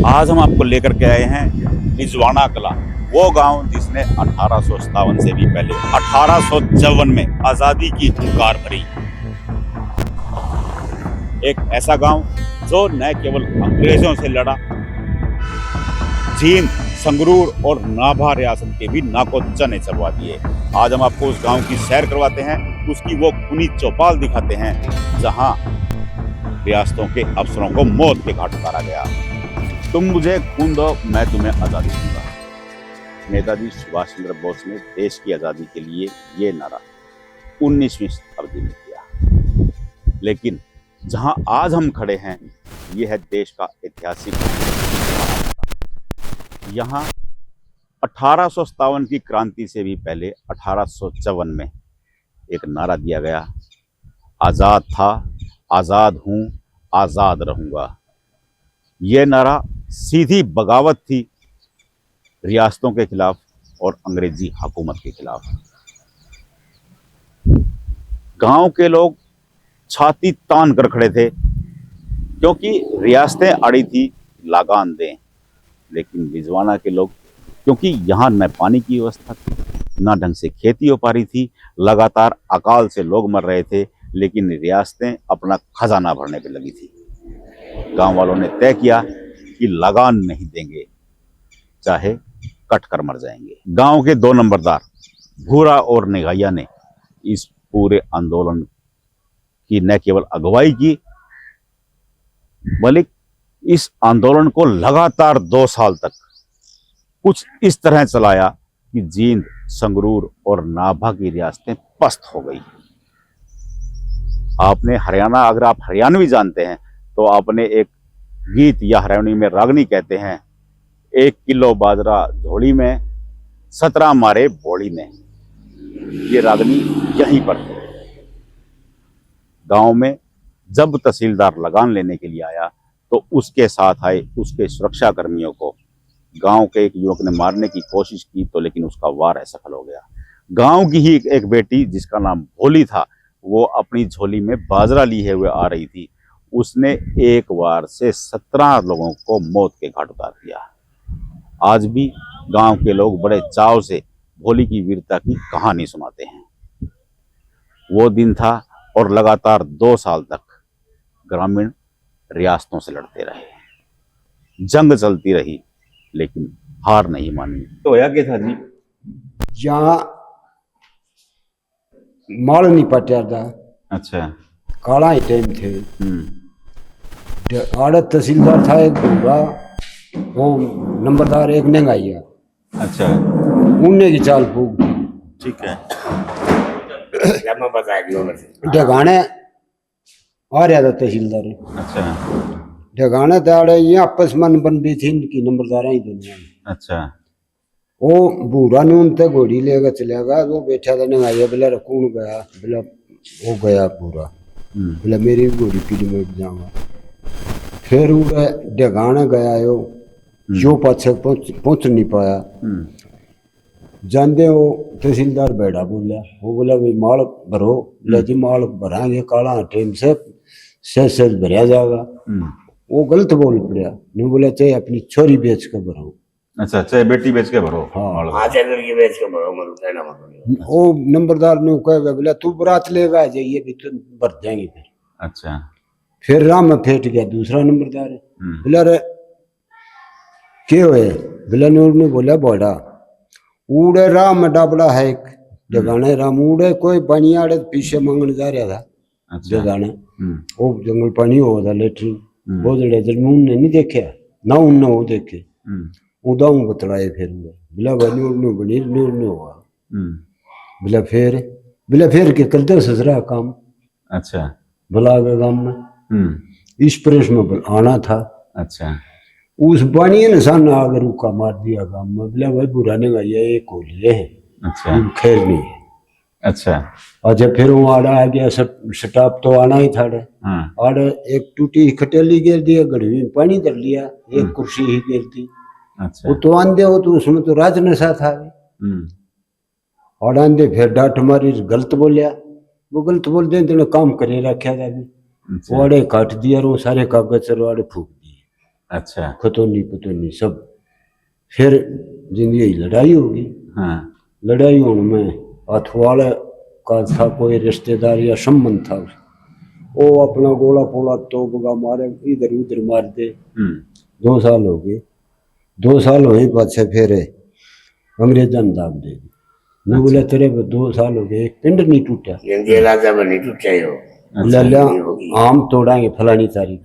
आज हम आपको लेकर के आए हैं निजवाना कला, वो गांव जिसने 1857 से भी पहले 1854 में आजादी की हुंकार भरी। एक ऐसा गांव जो न केवल अंग्रेजों से लड़ा, जींद, संगरूर और नाभा रियासत के भी नाको चने चलवा दिए। आज हम आपको उस गांव की सैर करवाते हैं, उसकी वो खूनी चौपाल दिखाते हैं जहां रियासतों के अफसरों को मौत के घाट उतारा गया। तुम मुझे खून दो, मैं तुम्हें आजादी दूंगा। नेताजी सुभाष चंद्र बोस ने देश की आजादी के लिए ये नारा 19वीं शताब्दी में किया। लेकिन जहां आज हम खड़े हैं, ये है देश का ऐतिहासिक। यहाँ 1857 की क्रांति से भी पहले 1854 में एक नारा दिया गया, आज़ाद था, आज़ाद हूँ, आज़ाद रहूँगा। यह नारा सीधी बगावत थी रियासतों के खिलाफ और अंग्रेजी हुकूमत के खिलाफ। गांव के लोग छाती तान कर खड़े थे क्योंकि रियासतें अड़ी थी, लगान दें। लेकिन निजवाना के लोग, क्योंकि यहाँ न पानी की व्यवस्था थी, न ढंग से खेती हो पा रही थी, लगातार अकाल से लोग मर रहे थे, लेकिन रियासतें अपना खजाना भरने पे लगी थी। गांव वालों ने तय किया कि लगान नहीं देंगे, चाहे कट कर मर जाएंगे। गांव के दो नंबरदार भूरा और निगाहिया ने इस पूरे आंदोलन की न केवल अगुवाई की, बल्कि इस आंदोलन को लगातार 2 साल तक कुछ इस तरह चलाया कि जींद, संगरूर और नाभा की रियासतें पस्त हो गई। आपने हरियाणा, अगर आप हरियाणवी जानते हैं तो आपने एक गीत या हरियाणवी में रागनी कहते हैं, 1 किलो बाजरा झोली में, 17 मारे बोली में। ये रागनी यहीं पर है। गांव में जब तहसीलदार लगान लेने के लिए आया तो उसके साथ आए उसके सुरक्षा कर्मियों को गांव के एक युवक ने मारने की कोशिश की, तो लेकिन उसका वार असफल हो गया। गांव की ही एक बेटी जिसका नाम भोली था, वो अपनी झोली में बाजरा लिए हुए आ रही थी। उसने एक वार से 17 लोगों को मौत के घाट उतार दिया। आज भी गांव के लोग बड़े चाव से भोली की वीरता की कहानी सुनाते हैं। वो दिन था और लगातार 2 साल तक ग्रामीण रियासतों से लड़ते रहे, जंग चलती रही, लेकिन हार नहीं मानी। तो होया क्या था जी? जहाँ माल नहीं पटा था। अच्छा। काला ही टाइम थे। आड़त तहसीलदार था एक भूरा, वो नंबरदार एक निगाहिया। अच्छा। उनने की चाल फूक दी। ठीक है। ढगाने आ रहा था तहसीलदार। अच्छा। ढगाने दाड़े ये आपस में बन भी थी इनकी नंबरदार ही दुनिया में। अच्छा। वो बूढ़ा ने उनसे घोड़ी लेकर चलेगा, वो बैठा था निगाहिया, बोला कौन गया? बोला वो गया पूरा। बोला मेरी भी घोड़ी पीली में जाऊंगा। फिर वो ढगाने गया, जो पाछे पहुंच नहीं पाया। जानते हो तहसीलदार बैठा बोला, वो बोला भाई माल भरो। बोला जी माल भराएंगे, काला टाइम से सहज भरया जाएगा। वो गलत बोल पड़ा, नहीं बोला चाहे अपनी छोरी बेच कर भरो। अच्छा, चाहे बेटी बेच के भरो। हाँ, लड़की बेच के भरो। वो नंबरदार ने कहा, बोला तू बारात लेगा जाइए भी तो भर जाएंगे फिर। अच्छा। फिर राम में फेंट गया दूसरा नंबरदार। बोला रे क्या हुए? बोला ने बोला बड़ा उड़े राम में डाबड़ा है एक जगाने। राम उड़े कोई पानी पीछे मांगने जा रहा था। जगाने वो जंगल पानी हो था लेटरिन, वो जड़े उनने नहीं देखे ना, उनने वो देखे उदाऊ बतलाए। फिर बोला बनी हुआ। बोला फिर के कर दो सजरा काम। अच्छा। बुला गए गांव में, इस प्रेस में आना था। अच्छा। उस बानी ने सान आगे रुका मार दिया गांव में। बोला भाई बुरा नहीं गया, एक हो लिए है। अच्छा। खैर नहीं है। अच्छा। और जब फिर वो आड़ा आ गया, स्टाफ तो आना ही था। आड़े एक टूटी खटेली गिर दी, गढ़वी में पानी कर लिया, एक कुर्सी ही गिर दी। अच्छा। वो तो आंधे हो तो उसमें तो राज नशा था। और आंधे फिर डांट मारी, गलत बोलिया। वो गलत बोल दे काम करे रखा था। वो आड़े काट दिया, वो सारे कागज वाड़े फूक दिए। अच्छा खतौनी पतौनी सब। फिर जिंदगी लड़ाई होगी। हाँ लड़ाई होने में अथवाले का था कोई रिश्तेदार या संबंध था, वो अपना गोला पोला तोपगा मारे, इधर उधर मार दे। 2 साल हो गए। 2 साल होने पाछे फिर अंग्रेजा ने दाब दे दी। मैं बोला तेरे 2 साल हो गए, एक पिंड नहीं टूटा, नहीं टूटा आम तोड़ाएंगे फलानी तारीख।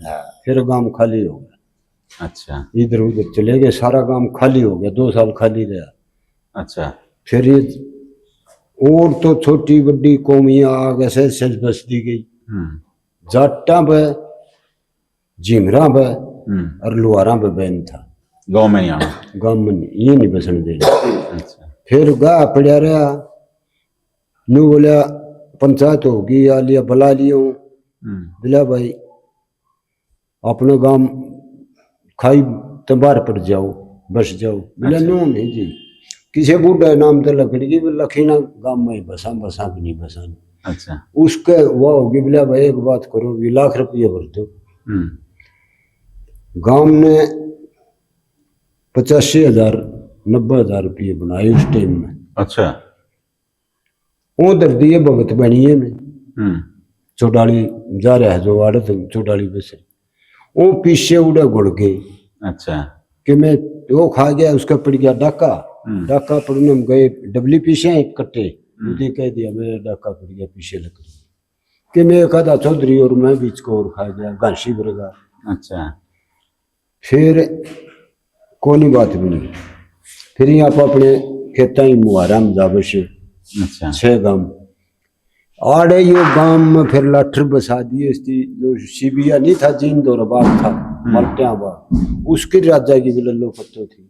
फिर गांव खाली हो गया। अच्छा इधर उधर चले गए, सारा गांव खाली हो गया। 2 साल खाली रहा। अच्छा फिर ये और तो छोटी बड़ी कौमियां आ गए से बस दी गई। जाटा ब जिमरा ब और लुहारा ब बैन था। गांव में नहीं आना, गांव में ये नहीं बसन देना। अच्छा फिर गा पड़ा रहा। नू बोला पंचायत होगी या लिया बुला लियो। बोला भाई अपने गांव खाई तबार पड़ जाओ, बस जाओ। बोला नो नहीं जी, किसी बूढ़ा नाम तो लकड़ी की लखीना गांव में बसा बसा भी नहीं बसा। अच्छा उसके वो होगी। बोला भाई एक बात करो, 1 लाख रुपये भर दो। गांव ने 85,000 90,000 रुपये बनाए उस टाइम में। अच्छा उधर दिए भगत बनिए में चौडाली जा रहा है जो आड़त चौडाली बस, वो पीछे उड़े गुड़ गए। अच्छा कि मैं वो खा गया, उसका पड़ गया डाका। डाका पड़ने में गए, डबली पीछे एक कट्टे मुझे कह दिया मेरा डाका पड़ गया पीछे लकड़ी कि मैं कहा चौधरी और मैं बीच को और खा गया घासी बरगा। अच्छा फिर कोई बात भी नहीं। फिर यहाँ पर अपने खेता ही मुहारा में जाबश। अच्छा 6 गांव आड़े यो गांव में फिर लाठर बसा दिए। इसकी जो शिबिया नहीं था, जींद और बाग था मल्टिया बाग, उसकी राजा की भी लल्लो पत्तो थी।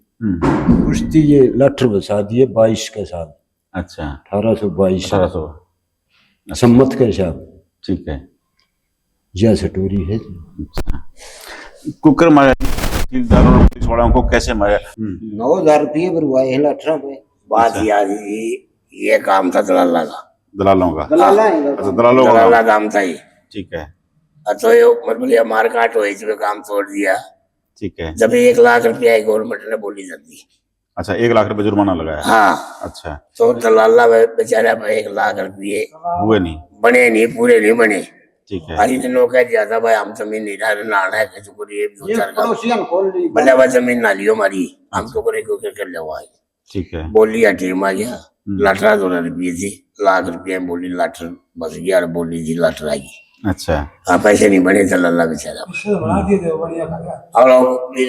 उसकी ये लाठर बसा दिए 22 के साथ। अच्छा 1822 1800 सम्मत के हिसाब। ठीक है। यह सटोरी है। अच्छा कुकर मारे तहसीलदारों पुलिस वालों को कैसे मारे? 9,000 रुपये भरवाए हैं लाठरा में। बात याद ये काम था दलाला का, दलालों का। दलाला है। अच्छा दलालों का दलाला काम था ये। ठीक है। तो ये मतलब ये मारकाट हुई, इसमें काम तोड़ दिया। ठीक है। जब 1 लाख रुपया गवर्नमेंट ने बोली जाती। अच्छा 1 लाख रुपए जुर्माना लगाया। हाँ अच्छा तो दलाला बेचारा 1 लाख रुपये हुए नहीं, बने नहीं, पूरे नहीं बने। ठीक है। हरी दिनों कह दिया था भाई हम जमीन नहीं लाना है, कैसे करिए 2-4 का बोल भले वह जमीन ना लियो हमारी, हम तो करे क्यों कर ले वो। ठीक है। बोल लिया टीम आ गया। लाठरा 2 रुपये थी, लाख रुपये बोली लाठर बस गया और बोली थी लाठर आई। अच्छा हाँ पैसे नहीं बने थे लल्ला बेचारा। और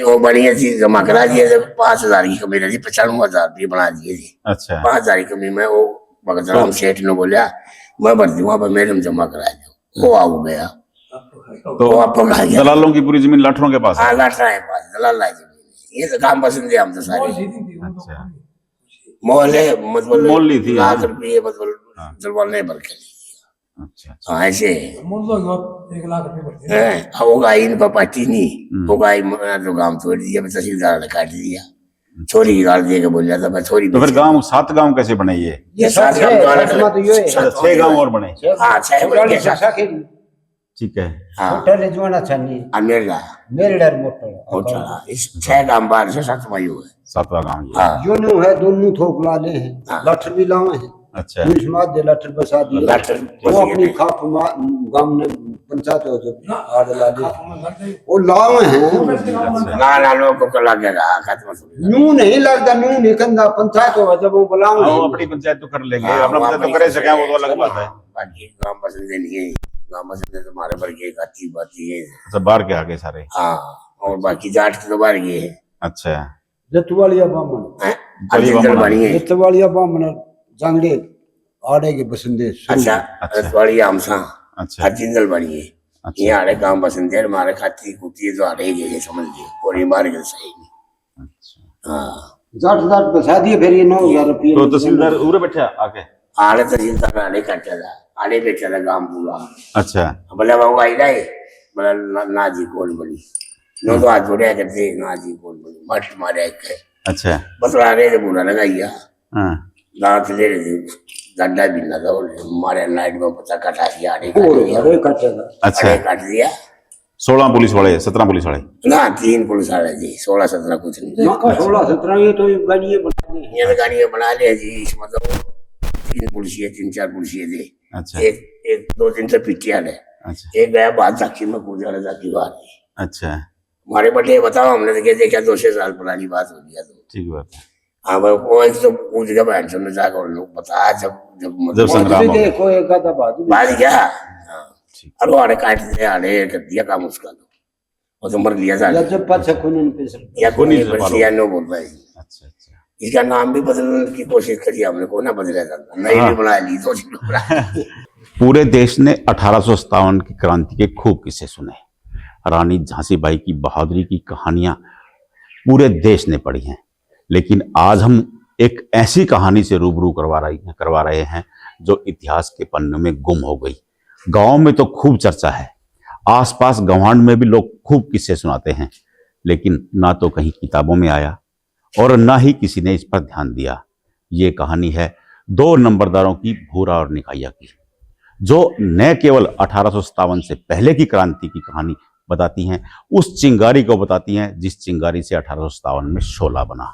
वो बढ़िया चीज जमा करा दिए थे। 5,000 की कमी रही, 95,000 रुपये बना दिए थे। अच्छा 5,000 की कमी में वो भगत राम सेठ ने बोला मैं भर दूंगा पर मैडम जमा करा दो। वो आ गया तो आपको कहा गया दलालों की पूरी जमीन लाठरों के पास है। हाँ लाठरा है पास दलाला है जमीन। ये तो काम पसंद है हम तो सारे। अच्छा मोहल्ले मतलब मोल ली थी। लाख रुपये मतलब जुर्माने भर के लिए। अच्छा हाँ ऐसे 1 लाख रुपये भरते हैं। होगा इन पर पार्टी नहीं होगा, जो काम तोड़ दिया, तहसीलदार ने काट दिया। छोरी की गाल दे के बोल जाता मैं छोरी। तो फिर गांव 7 गांव कैसे बने? ये 7 गांव अच्छा 6 गांव और बने। हाँ 6 बड़े ठीक है। हाँ रिजवाना छानी मेरा मेरडर मोटर होता इस 6 गांव बाहर से 7वां है 7वां गांव ये। हाँ जो नु है दोनों थोक लाले हैं। लाठर भी लावे हैं। अच्छा समाज दे लाठर बसा दिए। लाठर वो अपनी खाप गांव ने पंचायत हो जब आड़ लाले वो लावे हैं। ना लोग को लगेगा खत्म नू नहीं लगता, नू नहीं कंदा पंचायत हो जब वो बुलावे। वो अपनी पंचायत तो कर लेंगे, अपना पंचायत तो करे सके, वो तो अलग बात है। बाकी गांव पसंद नहीं है, गांव पसंद है तुम्हारे पर की अच्छी बात ये है। अच्छा बाहर के आगे सारे। हाँ और बाकी जाट तो बाहर गए हैं। अच्छा जतवालिया बामन बढ़िया जतवालिया बामन जांगड़े आड़े के बसंदे। अच्छा रसवाड़ी आमसा अच्छा हरजिंदल बनी है। अच्छा ये आड़े काम पसंद है, हमारे खाती कुती तो आड़े गए समझ लिए और ये मार गए सही में। अच्छा हाँ जाट बसा दिए। फिर ये 9,000 रुपये तो तहसीलदार उरे बैठा आके। आड़े तहसीलदार आड़े काटा था, आड़े बेचा था गांव पूरा। अच्छा बोला बाबू आई रहे बोला ना जी कौन बनी नो तो हाथ जोड़े करते ना जी कौन बनी मट मारे एक अच्छा बस आ रहे थे पूरा लगाइया हाँ दांत ले रहे थे गड्ढा भी लगा और मारे नाइट में पता कटा दिया आड़े अरे कटेगा। अच्छा काट दिया 16 पुलिस वाले 17 पुलिस वाले ना 3 पुलिस वाले जी, 16-17 कुछ नहीं। 16-17 ये तो गाड़ियां बना ली। ये गाड़ियां बना लिया जी, मतलब 3 पुलिसिए 3-4 पुलिसिए थे। अच्छा एक 2 दिन से पिटियाल है। अच्छा एक गया बात साक्षी में कूद वाला जाती बात। अच्छा हमारे बटे बताओ, हमने तो क्या देखा, 200 साल पुरानी बात हो गया। तो ठीक बात है। हाँ भाई, वो एक तो कूद गया बहन से जाकर, और लोग बताया जब संग्राम हो गया। देखो एक आधा बात क्या, अरे आड़े काट दिया, आड़े कर दिया काम उसका, तो वो तो मर लिया था जब पाछा कोने पे या कोई बरसिया नो बोल रहा है। अच्छा अच्छा इसका नाम भी बदलने की कोशिश करी हमने, को ना बदला था, नई भी बना ली, तो पूरे देश ने 1857 की क्रांति के खूब किस्से सुने। रानी झांसीबाई की बहादुरी की कहानियां पूरे देश ने पढ़ी हैं, लेकिन आज हम एक ऐसी कहानी से रूबरू करवा रहे हैं जो इतिहास के पन्नों में गुम हो गई। गांव में तो खूब चर्चा है, आसपास गंवाड़ में भी लोग खूब किस्से सुनाते हैं, लेकिन ना तो कहीं किताबों में आया और ना ही किसी ने इस पर ध्यान दिया। ये कहानी है 2 नंबरदारों की, भूरा और निकाया की, जो न केवल 1857 से पहले की क्रांति की कहानी बताती हैं, उस चिंगारी को बताती हैं जिस चिंगारी से 1857 में शोला बना।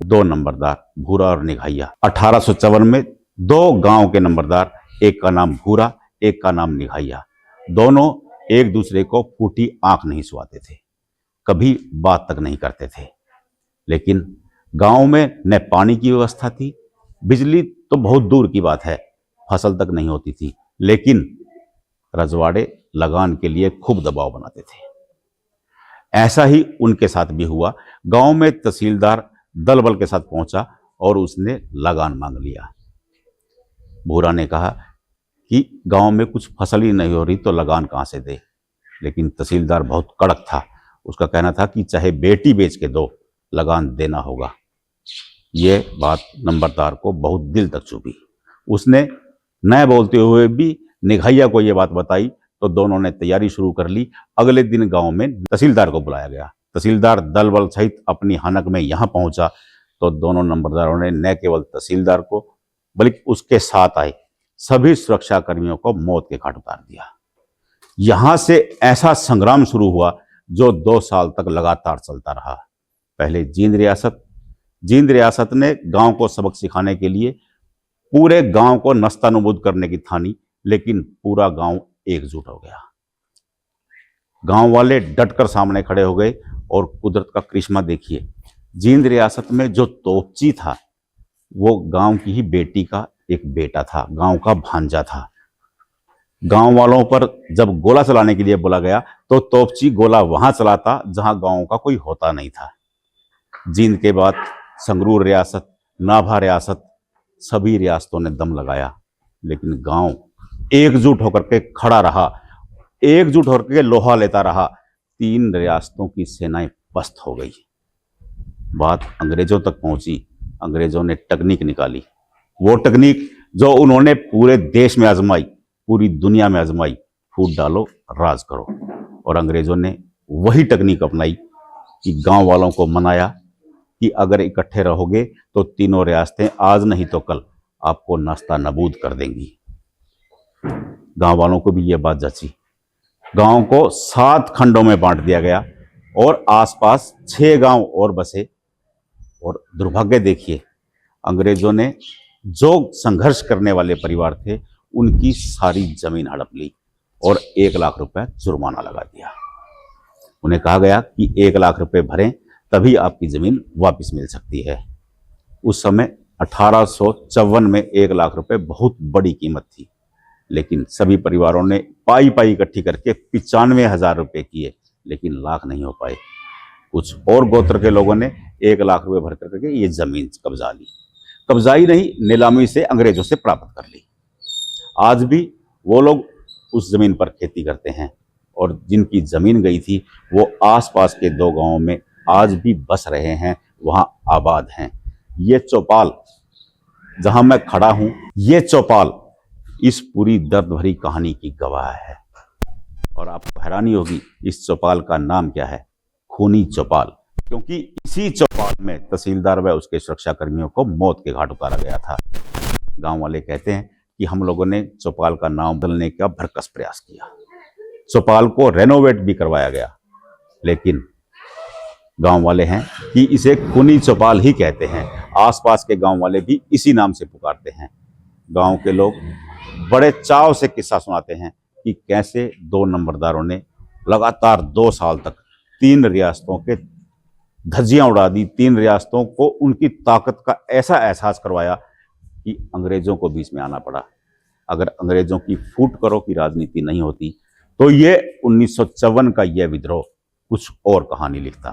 2 नंबरदार, भूरा और निघाइया। 1854 में 2 गांव के नंबरदार, एक का नाम भूरा, एक का नाम निघाइया, दोनों एक दूसरे को फूटी आंख नहीं सुहाते थे, कभी बात तक नहीं करते थे। लेकिन गांव में न पानी की व्यवस्था थी, बिजली तो बहुत दूर की बात है, फसल तक नहीं होती थी, लेकिन रजवाड़े लगान के लिए खूब दबाव बनाते थे। ऐसा ही उनके साथ भी हुआ। गांव में तहसीलदार दल बल के साथ पहुंचा और उसने लगान मांग लिया। भूरा ने कहा कि गांव में कुछ फसल ही नहीं हो रही तो लगान कहां से दे, लेकिन तहसीलदार बहुत कड़क था। उसका कहना था कि चाहे बेटी बेच के दो, लगान देना होगा। ये बात नंबरदार को बहुत दिल तक चुभी। उसने न बोलते हुए भी निघाइया को ये बात बताई, तो दोनों ने तैयारी शुरू कर ली। अगले दिन गांव में तहसीलदार को बुलाया गया। तहसीलदार दल बल सहित अपनी हनक में यहां पहुंचा तो दोनों नंबरदारों ने न केवल तहसीलदार को बल्कि उसके साथ आए सभी सुरक्षा कर्मियों को मौत के घाट उतार दिया। यहां से ऐसा संग्राम शुरू हुआ जो 2 साल तक लगातार चलता रहा। पहले जींद रियासत ने गांव को सबक सिखाने के लिए पूरे गांव को नस्तानुबूद करने की ठानी, लेकिन पूरा गांव एकजुट हो गया। गांव वाले डटकर सामने खड़े हो गए और कुदरत का करिश्मा देखिए। जींद रियासत में जो तोपची था वो गांव की ही बेटी का एक बेटा था, गांव का भांजा था। गांव वालों पर जब गोला चलाने के लिए बोला गया तो तोपची गोला वहां चलाता जहां गांव का कोई होता नहीं था। जींद के बाद संगरूर रियासत, नाभा रियासत, सभी रियासतों ने दम लगाया, लेकिन गांव एकजुट होकर के खड़ा रहा, एकजुट होकर के लोहा लेता रहा। 3 रियासतों की सेनाएं पस्त हो गई। बात अंग्रेजों तक पहुंची। अंग्रेजों ने तकनीक निकाली, वो तकनीक जो उन्होंने पूरे देश में आजमाई, पूरी दुनिया में आजमाई, फूट डालो राज करो। और अंग्रेजों ने वही तकनीक अपनाई कि गांव वालों को मनाया कि अगर इकट्ठे रहोगे तो तीनों रियासतें आज नहीं तो कल आपको नास्ता नबूद कर देंगी। गांव वालों को भी यह बात जची। गांव को 7 खंडों में बांट दिया गया और आसपास 6 गांव और बसे। और दुर्भाग्य देखिए, अंग्रेजों ने जो संघर्ष करने वाले परिवार थे उनकी सारी जमीन हड़प ली और 1 लाख रुपए जुर्माना लगा दिया। उन्हें कहा गया कि 1 लाख रुपए भरें तभी आपकी जमीन वापस मिल सकती है। उस समय 1854 में 1 लाख रुपए बहुत बड़ी कीमत थी, लेकिन सभी परिवारों ने पाई इकट्ठी करके 95,000 रुपए किए, लेकिन लाख नहीं हो पाए। कुछ और गोत्र के लोगों ने 1 लाख रुपए भर करके ये जमीन कब्जा ली। कब्जा ही नहीं, नीलामी से अंग्रेजों से प्राप्त कर ली। आज भी वो लोग उस जमीन पर खेती करते हैं और जिनकी जमीन गई थी वो आसपास के 2 गांवों में आज भी बस रहे हैं, वहां आबाद हैं। ये चौपाल जहां मैं खड़ा हूं, ये चौपाल इस पूरी दर्द भरी कहानी की गवाह है। और आपको हैरानी होगी इस चौपाल का नाम क्या है, खूनी चौपाल, क्योंकि इसी चौपाल में तहसीलदार व उसके सुरक्षा कर्मियों को मौत के घाट उतारा गया था। गांव वाले कहते हैं कि हम लोगों ने चौपाल का नाम बदलने का भरकस प्रयास किया, चौपाल को रेनोवेट भी करवाया गया, लेकिन गांव वाले हैं कि इसे कुनी चौपाल ही कहते हैं। आसपास के गांव वाले भी इसी नाम से पुकारते हैं। गांव के लोग बड़े चाव से किस्सा सुनाते हैं कि कैसे 2 नंबरदारों ने लगातार 2 साल तक 3 रियासतों के धज्जियां उड़ा दी। 3 रियासतों को उनकी ताकत का ऐसा एहसास करवाया कि अंग्रेजों को बीच में आना पड़ा। अगर अंग्रेजों की फूट करो की राजनीति नहीं होती तो ये 1954 का यह विद्रोह कुछ और कहानी लिखता।